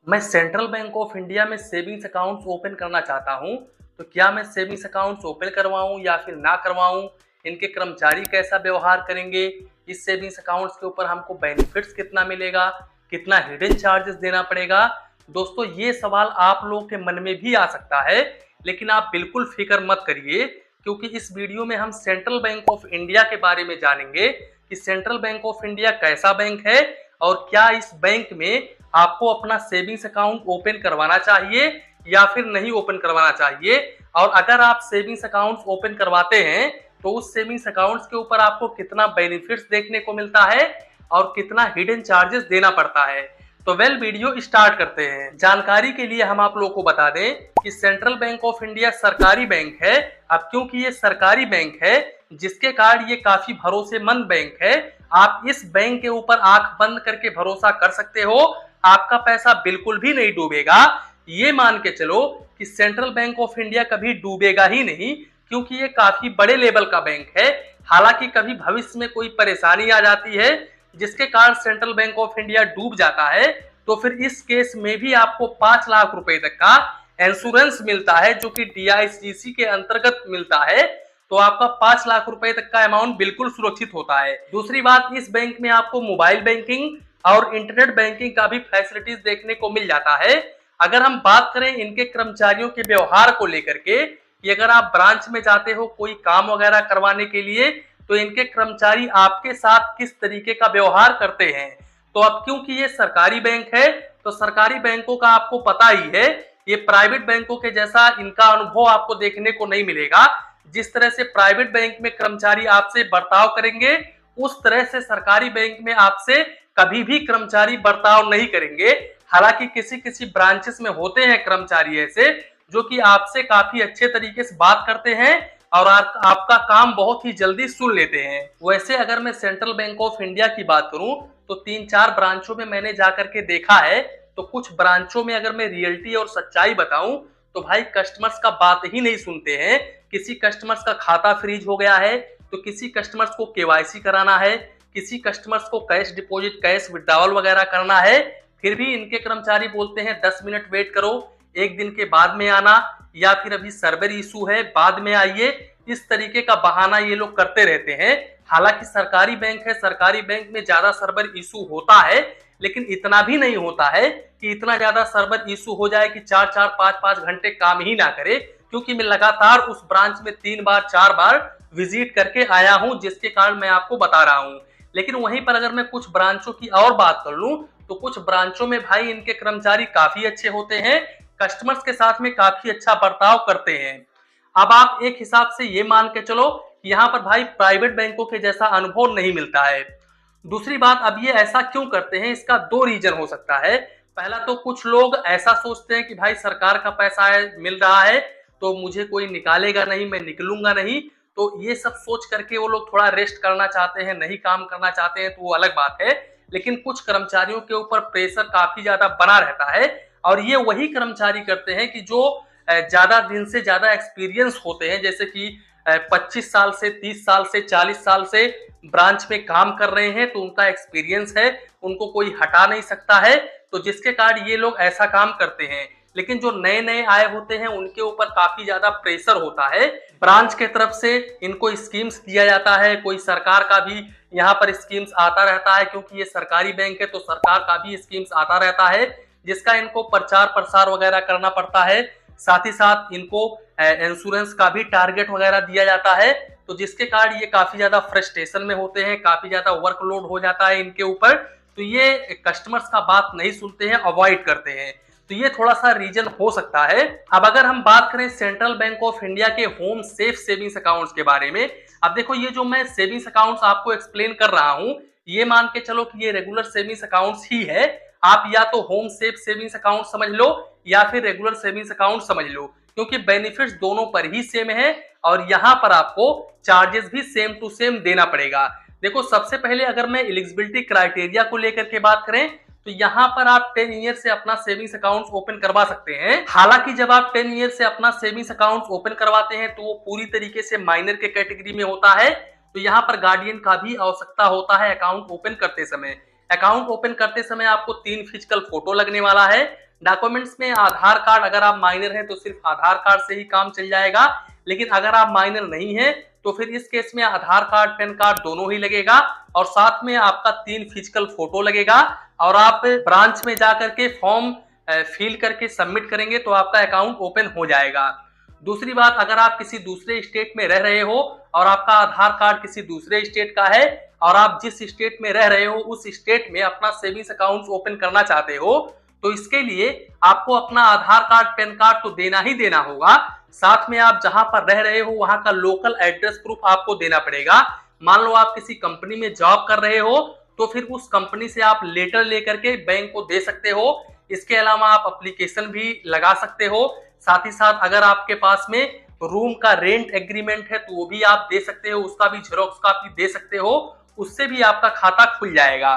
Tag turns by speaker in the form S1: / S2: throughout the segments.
S1: मैं central bank of India में savings accounts open करना चाहता हूं, तो क्या मैं सेविंग्स अकाउंट्स ओपन करवाऊं या फिर ना करवाऊं? इनके कर्मचारी कैसा व्यवहार करेंगे? इस सेविंग्स अकाउंट्स के ऊपर हमको बेनिफिट्स कितना मिलेगा? कितना हिडन चार्जेस देना पड़ेगा? दोस्तों, ये सवाल आप लोगों के मन में भी आ सकता है, लेकिन आप बिल्कुल फिक्र मत करिए, क्योंकि इस वीडियो में हम सेंट्रल बैंक ऑफ इंडिया के बारे में जानेंगे कि सेंट्रल बैंक ऑफ इंडिया कैसा बैंक है और क्या इस बैंक में आपको अपना सेविंग्स अकाउंट ओपन करवाना चाहिए या फिर नहीं ओपन करवाना चाहिए। और अगर आप सेविंग्स अकाउंट्स ओपन करवाते हैं तो उस सेविंग्स अकाउंट्स के ऊपर आपको कितना बेनिफिट्स देखने को मिलता है और कितना हिडन चार्जेस देना पड़ता है। तो वीडियो स्टार्ट करते हैं। जानकारी के लिए हम आप लोगों को बता दें कि सेंट्रल बैंक ऑफ इंडिया सरकारी बैंक है। अब क्योंकि ये सरकारी बैंक है, जिसके कारण ये काफी भरोसेमंद बैंक है, आप इस बैंक के ऊपर आंख बंद करके भरोसा कर सकते हो। आपका पैसा बिल्कुल भी नहीं डूबेगा। ये मान के चलो कि सेंट्रल बैंक ऑफ इंडिया कभी डूबेगा ही नहीं, क्योंकि ये काफी बड़े लेवल का बैंक है। हालांकि कभी भविष्य में कोई परेशानी आ जाती है जिसके कारण सेंट्रल बैंक ऑफ इंडिया डूब जाता है, तो फिर इस केस में भी आपको 5 लाख रुपए तक का इंश्योरेंस मिलता है, जो कि DICGC के अंतर्गत मिलता है। तो आपका 5 लाख रुपए तक का अमाउंट बिल्कुल सुरक्षित होता है। दूसरी बात, इस बैंक में आपको मोबाइल बैंकिंग और इंटरनेट बैंकिंग का भी फैसिलिटीज देखने को मिल जाता है। अगर हम बात करें इनके कर्मचारियों के व्यवहार को लेकर के कि अगर आप ब्रांच में जाते हो कोई काम वगैरह करवाने के लिए, तो इनके कर्मचारी आपके साथ किस तरीके का व्यवहार करते हैं। तो अब क्योंकि ये सरकारी बैंक है, तो सरकारी बैंकों का आपको पता ही है, ये प्राइवेट बैंकों के जैसा इनका अनुभव आपको देखने को नहीं मिलेगा। जिस तरह से प्राइवेट बैंक में कर्मचारी आपसे बर्ताव करेंगे, उस तरह से सरकारी बैंक में आपसे कभी भी कर्मचारी बर्ताव नहीं करेंगे। हालांकि किसी किसी ब्रांचेस में होते हैं कर्मचारी ऐसे जो कि आपसे काफी अच्छे तरीके से बात करते हैं और आपका काम बहुत ही जल्दी सुन लेते हैं। वैसे अगर मैं सेंट्रल बैंक ऑफ इंडिया की बात करूं तो 3-4 ब्रांचों में मैंने जाकर के देखा है। तो कुछ ब्रांचों में अगर मैं रियलिटी और सच्चाई बताऊं तो भाई कस्टमर्स का बात ही नहीं सुनते हैं। किसी कस्टमर्स का खाता फ्रीज हो गया है, तो किसी कस्टमर्स को KYC कराना है, किसी कस्टमर्स को कैश डिपॉजिट कैश विड्रॉवल वगैरह करना है, फिर भी इनके कर्मचारी बोलते हैं 10 मिनट वेट करो, एक दिन के बाद में आना, या फिर अभी सर्वर इशू है बाद में आइए। इस तरीके का बहाना ये लोग करते रहते हैं। हालांकि सरकारी बैंक है, सरकारी बैंक में ज्यादा सर्वर इशू होता है, लेकिन इतना भी नहीं होता है कि इतना ज्यादा सर्वर इशू हो जाए कि 4-4 5-5 घंटे काम ही ना करे। क्योंकि मैं लगातार उस ब्रांच में 3 बार 4 बार विजिट करके आया हूं, जिसके कारण मैं आपको बता रहा हूं। लेकिन वहीं पर अगर मैं कुछ ब्रांचों की और बात कर लूं तो कुछ ब्रांचों में भाई इनके कर्मचारी काफी अच्छे होते हैं, कस्टमर्स के साथ में काफी अच्छा बर्ताव करते हैं। अब आप एक हिसाब से ये मान के चलो कि यहाँ पर भाई प्राइवेट बैंकों के जैसा अनुभव नहीं मिलता है। दूसरी बात, अब ये ऐसा क्यों करते हैं, इसका 2 रीजन हो सकता है। पहला तो कुछ लोग ऐसा सोचते हैं कि भाई सरकार का पैसा है, मिल रहा है, तो मुझे कोई निकालेगा नहीं, मैं निकलूंगा नहीं। तो ये सब सोच करके वो लोग थोड़ा रेस्ट करना चाहते हैं, नहीं काम करना चाहते हैं, तो वो अलग बात है। लेकिन कुछ कर्मचारियों के ऊपर प्रेशर काफी ज्यादा बना रहता है, और ये वही कर्मचारी करते हैं कि जो ज्यादा दिन से ज्यादा एक्सपीरियंस होते हैं, जैसे कि 25 साल से 30 साल से 40 साल से ब्रांच में काम कर रहे हैं, तो उनका एक्सपीरियंस है, उनको कोई हटा नहीं सकता है। तो जिसके कारण ये लोग ऐसा काम करते हैं। लेकिन जो नए नए आए होते हैं उनके ऊपर काफी ज्यादा प्रेशर होता है, ब्रांच के तरफ से इनको स्कीम्स दिया जाता है, कोई सरकार का भी यहाँ पर स्कीम्स आता रहता है, क्योंकि ये सरकारी बैंक है तो सरकार का भी स्कीम्स आता रहता है, जिसका इनको प्रचार प्रसार वगैरह करना पड़ता है। साथ ही साथ इनको इंश्योरेंस का भी टारगेट वगैरह दिया जाता है। तो जिसके कारण ये काफी ज्यादा फ्रस्ट्रेशन में होते हैं, काफी ज्यादा वर्कलोड हो जाता है इनके ऊपर, तो ये कस्टमर्स का बात नहीं सुनते हैं, अवॉइड करते हैं। तो ये थोड़ा सा रीजन हो सकता है। अब अगर हम बात करें सेंट्रल बैंक ऑफ इंडिया के होम सेफ सेविंग्स अकाउंट्स के बारे में, अब देखो ये जो मैं सेविंग्स अकाउंट्स आपको एक्सप्लेन कर रहा हूं, ये मान के चलो कि ये रेगुलर सेविंग्स अकाउंट्स ही है। आप या तो होम सेफ सेविंग्स अकाउंट समझ लो या फिर रेगुलर सेविंग्स अकाउंट समझ लो, क्योंकि बेनिफिट्स दोनों पर ही सेम है और यहाँ पर आपको चार्जेस भी सेम टू सेम देना पड़ेगा। देखो सबसे पहले अगर मैं एलिजिबिलिटी क्राइटेरिया को लेकर के बात करें तो यहाँ पर आप 10 ईयर से अपना सेविंग्स अकाउंट ओपन करवा सकते हैं। हालांकि जब आप 10 ईयर से अपना सेविंग्स अकाउंट ओपन करवाते हैं तो वो पूरी तरीके से माइनर के कैटेगरी में होता है, तो यहाँ पर गार्डियन का भी आवश्यकता होता है अकाउंट ओपन करते समय। अकाउंट ओपन करते समय आपको 3 फिजिकल फोटो लगने वाला है, डॉक्यूमेंट्स में आधार कार्ड, अगर आप माइनर हैं तो सिर्फ आधार कार्ड से ही काम चल जाएगा, लेकिन अगर आप माइनर नहीं हैं तो फिर इस केस में आधार कार्ड पैन कार्ड दोनों ही लगेगा और साथ में आपका 3 फिजिकल फोटो लगेगा और आप ब्रांच में जाकर के फॉर्म फिल करके सबमिट करेंगे तो आपका अकाउंट ओपन हो जाएगा। दूसरी बात, अगर आप किसी दूसरे स्टेट में रह रहे हो और आपका आधार कार्ड किसी दूसरे स्टेट का है और आप जिस स्टेट में रह रहे हो उस स्टेट में अपना सेविंग्स अकाउंट ओपन करना चाहते हो तो इसके लिए आपको अपना आधार कार्ड पैन कार्ड तो देना ही देना होगा, साथ में आप जहां पर रह रहे हो वहां का लोकल एड्रेस प्रूफ आपको देना पड़ेगा। मान लो आप किसी कंपनी में जॉब कर रहे हो तो फिर उस कंपनी से आप लेटर लेकर के बैंक को दे सकते हो। इसके अलावा आप एप्लीकेशन भी लगा सकते हो। साथ ही साथ अगर आपके पास में रूम का रेंट एग्रीमेंट है तो वो भी आप दे सकते हो, उसका भी जेरॉक्स कॉपी दे सकते हो, उससे भी आपका खाता खुल जाएगा।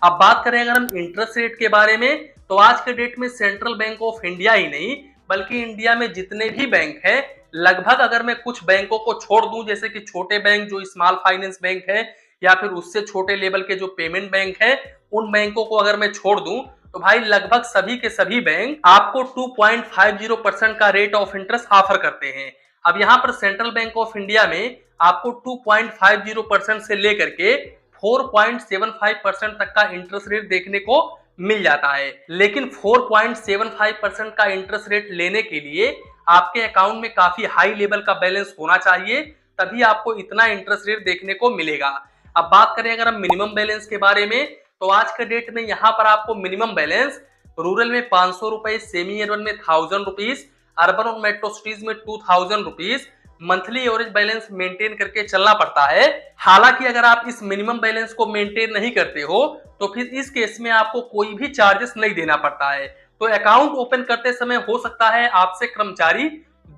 S1: अब बात करें अगर हम इंटरेस्ट रेट के बारे में तो आज के डेट में सेंट्रल बैंक ऑफ इंडिया ही नहीं बल्कि इंडिया में जितने भी बैंक हैं लगभग, अगर मैं कुछ बैंकों को छोड़ दूं जैसे कि छोटे बैंक जो स्मॉल फाइनेंस बैंक है या फिर उससे छोटे लेवल के जो पेमेंट बैंक है, उन बैंकों को अगर मैं छोड़ दूं तो भाई लगभग सभी के सभी बैंक आपको 2.50% का रेट ऑफ इंटरेस्ट ऑफर करते हैं। अब यहाँ पर सेंट्रल बैंक ऑफ इंडिया में आपको 2.50% से लेकर के 4.75% तक का इंटरेस्ट रेट देखने को मिल जाता है, लेकिन 4.75% का इंटरेस्ट रेट लेने के लिए आपके अकाउंट में काफी हाई लेवल का बैलेंस होना चाहिए, तभी आपको इतना इंटरेस्ट रेट देखने को मिलेगा। अब बात करें अगर हम मिनिमम बैलेंस के बारे में तो आज के डेट में यहाँ पर आपको मिनिमम बैलेंस रूरल में 500 रुपए, सेमी अर्बन में 1000 रुपीज, अर्बन और मेट्रो सिटीज में 2000 rupees monthly average balance maintain करके चलना पड़ता है। हालांकि अगर आप इस मिनिमम बैलेंस को मेंटेन नहीं करते हो तो फिर इस केस में आपको कोई भी चार्जेस नहीं देना पड़ता है। तो अकाउंट ओपन करते समय हो सकता है आपसे कर्मचारी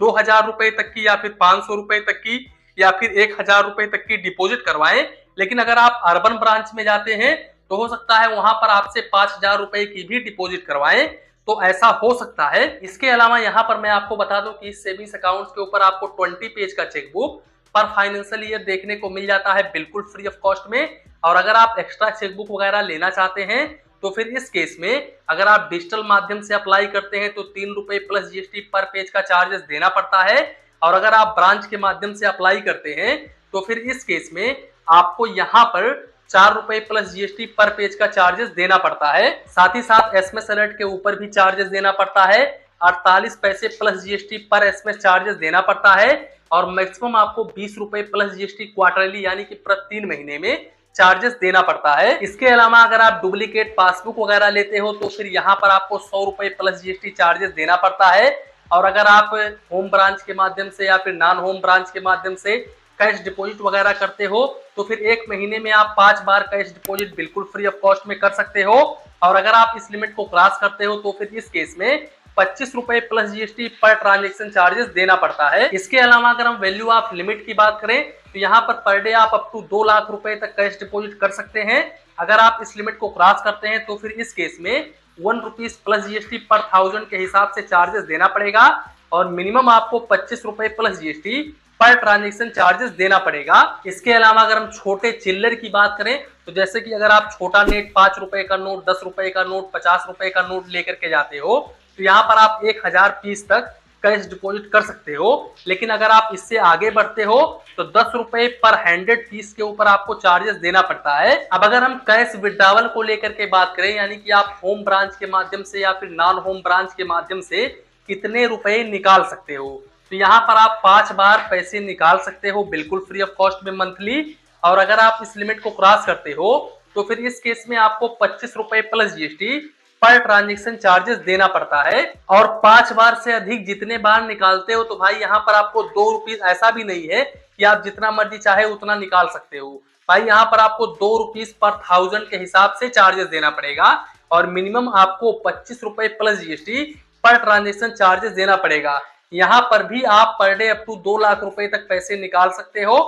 S1: 2000 रुपए तक की या फिर 500 रुपए तक की या फिर 1000 रुपए तक की डिपॉजिट करवाएं, लेकिन अगर आप अर्बन ब्रांच में जाते हैं तो हो सकता है वहां पर आपसे 5000 रुपए की भी डिपॉजिट करवाएं, तो ऐसा हो सकता है। इसके अलावा यहाँ पर मैं आपको बता दूं कि सेविंग्स अकाउंट्स के ऊपर आपको 20 पेज का चेकबुक पर फाइनेंशियल ईयर देखने को मिल जाता है बिल्कुल फ्री ऑफ कॉस्ट में। और अगर आप एक्स्ट्रा चेकबुक वगैरह लेना चाहते हैं तो फिर इस केस में अगर आप डिजिटल माध्यम से अप्लाई करते हैं तो 3 रुपए प्लस जीएसटी पर पेज का चार्जेस देना पड़ता है, और अगर आप ब्रांच के माध्यम से अप्लाई करते हैं तो फिर इस केस में आपको यहाँ पर 4 रुपए प्लस जीएसटी पर पेज का चार्जेस देना पड़ता है। साथ ही साथ एसएमएस अलर्ट के ऊपर भी चार्जेस देना पड़ता है, 48 पैसे प्लस जीएसटी पर एसएमएस चार्जेस देना पड़ता है, और मैक्सिमम आपको 20 रुपए प्लस जीएसटी क्वार्टरली यानी कि प्रति 3 महीने में चार्जेस देना पड़ता है। इसके अलावा अगर आप डुप्लीकेट पासबुक वगैरह लेते हो तो फिर यहाँ पर आपको 100 रुपए प्लस जीएसटी चार्जेस देना पड़ता है, और अगर आप होम ब्रांच के माध्यम से या फिर नॉन होम ब्रांच के माध्यम से कैश डिपॉजिट वगैरह करते हो तो फिर 1 महीने में आप 5 बार कैश डिपॉजिट बिल्कुल फ्री ऑफ कॉस्ट में कर सकते हो, और अगर आप इस लिमिट को क्रॉस करते हो तो फिर इस केस में 25 रुपए plus GST per transaction charges देना पड़ता है। इसके अलावा अगर हम वैल्यू ऑफ लिमिट की बात करें तो यहाँ पर डे आप अप टू 2 लाख रुपए तक कैश डिपॉजिट कर सकते हैं। अगर आप इस लिमिट को क्रॉस करते हैं तो फिर इस केस में 1 रुपीज प्लस जीएसटी पर 1000 के हिसाब से चार्जेस देना पड़ेगा, और मिनिमम आपको 25 रुपए plus GST per transaction charges देना पड़ेगा। इसके अलावा अगर हम छोटे चिल्लर की बात करें तो जैसे कि अगर आप छोटा नेट 5 रुपए का नोट, 10 रुपए का नोट, 50 रुपए का नोट लेकर के जाते हो तो यहाँ पर आप 1000 पीस तक कैश डिपॉजिट कर सकते हो, लेकिन अगर आप इससे आगे बढ़ते हो तो 10 रुपए पर 100 पीस के ऊपर आपको चार्जेस देना पड़ता है। अब अगर हम कैश विड्रॉवल को लेकर के बात करें यानी कि आप होम ब्रांच के माध्यम से या फिर नॉन होम ब्रांच के माध्यम से कितने रुपए निकाल सकते हो, तो यहाँ पर आप 5 बार पैसे निकाल सकते हो बिल्कुल फ्री ऑफ कॉस्ट में मंथली, और अगर आप इस लिमिट को क्रॉस करते हो तो फिर इस केस में आपको 25 रुपए plus GST per transaction charges देना पड़ता है। और 5 बार से अधिक जितने बार निकालते हो तो भाई यहाँ पर आपको 2 रुपीज, ऐसा भी नहीं है कि आप जितना मर्जी चाहे उतना निकाल सकते हो, भाई यहाँ पर आपको 2 रुपीज पर 1000 के हिसाब से चार्जेस देना पड़ेगा, और मिनिमम आपको 25 रुपए plus GST per transaction charges देना पड़ेगा। यहाँ पर भी आप per day up to 2 lakh रुपए तक पैसे निकाल सकते हो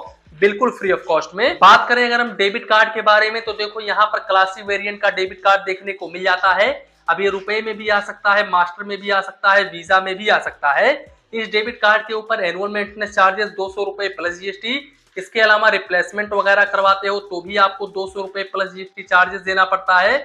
S1: बिल्कुल फ्री ऑफ कॉस्ट में। बात करें अगर हम डेबिट कार्ड के बारे में तो देखो यहाँ पर क्लासिक वेरिएंट का डेबिट कार्ड देखने को मिल जाता है। अब ये रुपए में भी आ सकता है, मास्टर में भी आ सकता है, वीजा में भी आ सकता है। इस डेबिट कार्ड के ऊपर एनुअल मेंटेनेंस चार्जेस 200 रुपए प्लस जीएसटी, इसके अलावा रिप्लेसमेंट वगैरह करवाते हो तो भी आपको 200 रुपए प्लस जीएसटी चार्जेस देना पड़ता है।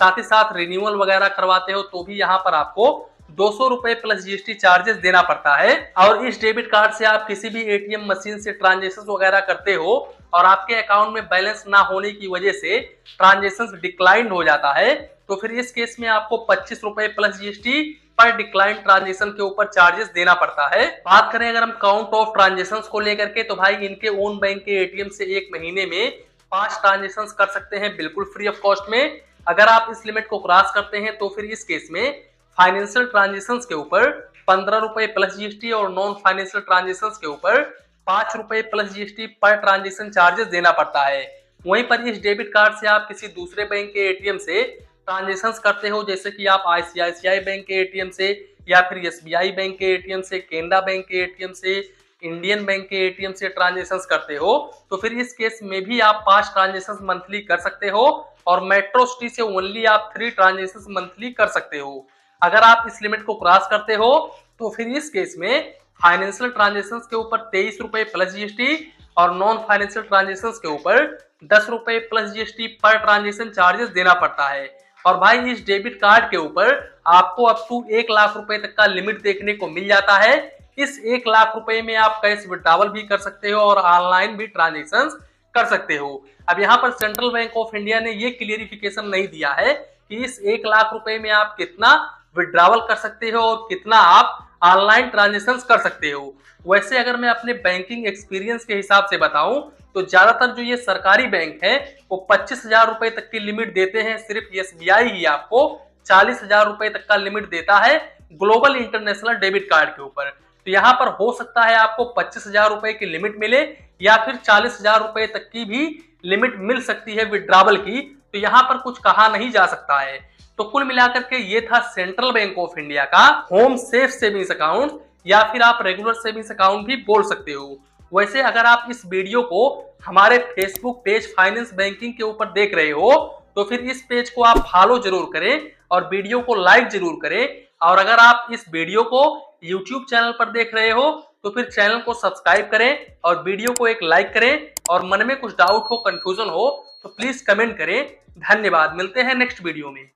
S1: साथ ही साथ रिन्यूअल वगैरह करवाते हो तो भी यहाँ पर आपको 200 रुपए प्लस जीएसटी चार्जेस देना पड़ता है। और इस डेबिट कार्ड से आप किसी भी एटीएम मशीन से ट्रांजेक्शन वगैरह करते हो और आपके अकाउंट में बैलेंस ना होने की वजह से ट्रांजेक्शन डिक्लाइन हो जाता है, तो फिर इस केस में आपको 25 रुपए प्लस जीएसटी पर डिक्लाइन ट्रांजेक्शन के ऊपर चार्जेस देना पड़ता है। बात करें अगर हम काउंट ऑफ ट्रांजेक्शन को लेकर के, तो भाई इनके ओन बैंक के एटीएम से एक महीने में 5 ट्रांजेक्शन कर सकते हैं बिल्कुल फ्री ऑफ कॉस्ट में। अगर आप इस लिमिट को क्रॉस करते हैं तो फिर इस केस में फाइनेंशियल ट्रांजेक्शन के ऊपर 15 रुपए प्लस जीएसटी और नॉन फाइनेंशियल ट्रांजेक्शन के ऊपर 5 रुपए plus GST per transaction charges देना पड़ता है। वहीं पर इस डेबिट कार्ड से आप किसी दूसरे बैंक के एटीएम से ट्रांजेक्शन करते हो, जैसे कि आप आईसीआईसीआई बैंक के एटीएम से या फिर एसबीआई बैंक के एटीएम से, केनरा बैंक के एटीएम से, इंडियन बैंक के एटीएम से ट्रांजेक्शन करते हो, तो फिर इस केस में भी आप 5 ट्रांजेक्शन मंथली कर सकते हो और मेट्रो सिटी से ओनली आप 3 ट्रांजेक्शन मंथली कर सकते हो। अगर आप इस लिमिट को क्रॉस करते हो तो फिर इस केस में फाइनेंशियल ट्रांजेक्शन के ऊपर 23 रुपए प्लस जीएसटी और नॉन फाइनेंशियल ट्रांजेक्शन के ऊपर 10 रुपए plus GST per transaction charges देना पड़ता है। और भाई इस डेबिट कार्ड के ऊपर आपको अप टू 1 लाख रुपए तक का लिमिट देखने को मिल जाता है। इस 1 लाख रुपए में आप कैश विड्रॉवल भी कर सकते हो और ऑनलाइन भी ट्रांजेक्शन कर सकते हो। अब यहाँ पर सेंट्रल बैंक ऑफ इंडिया ने ये क्लियरिफिकेशन नहीं दिया है कि इस 1 लाख रुपए में आप कितना विड्रॉवल कर सकते हो और कितना आप ऑनलाइन ट्रांजेक्शन कर सकते हो। वैसे अगर मैं अपने बैंकिंग एक्सपीरियंस के हिसाब से बताऊं तो ज्यादातर जो ये सरकारी बैंक है वो 25,000 रुपए तक की लिमिट देते हैं। सिर्फ एसबीआई ही आपको 40,000 रुपए तक का लिमिट देता है ग्लोबल इंटरनेशनल डेबिट कार्ड के ऊपर। तो यहाँ पर हो सकता है आपको 25,000 रुपए की लिमिट मिले या फिर 40,000 रुपए तक की भी लिमिट मिल सकती है विड्रॉवल की, तो यहाँ पर कुछ कहा नहीं जा सकता है। तो कुल मिलाकर के ये था सेंट्रल बैंक ऑफ इंडिया का होम सेफ सेविंग्स अकाउंट या फिर आप रेगुलर सेविंग्स अकाउंट भी बोल सकते हो। वैसे अगर आप इस वीडियो को हमारे फेसबुक पेज फाइनेंस बैंकिंग के ऊपर देख रहे हो तो फिर इस पेज को आप फॉलो जरूर करें और वीडियो को लाइक जरूर करें। और अगर आप इस वीडियो को यूट्यूब चैनल पर देख रहे हो तो फिर चैनल को सब्सक्राइब करें और वीडियो को एक लाइक करें। और मन में कुछ डाउट हो, कंफ्यूजन हो तो प्लीज कमेंट करें। धन्यवाद, मिलते हैं नेक्स्ट वीडियो में।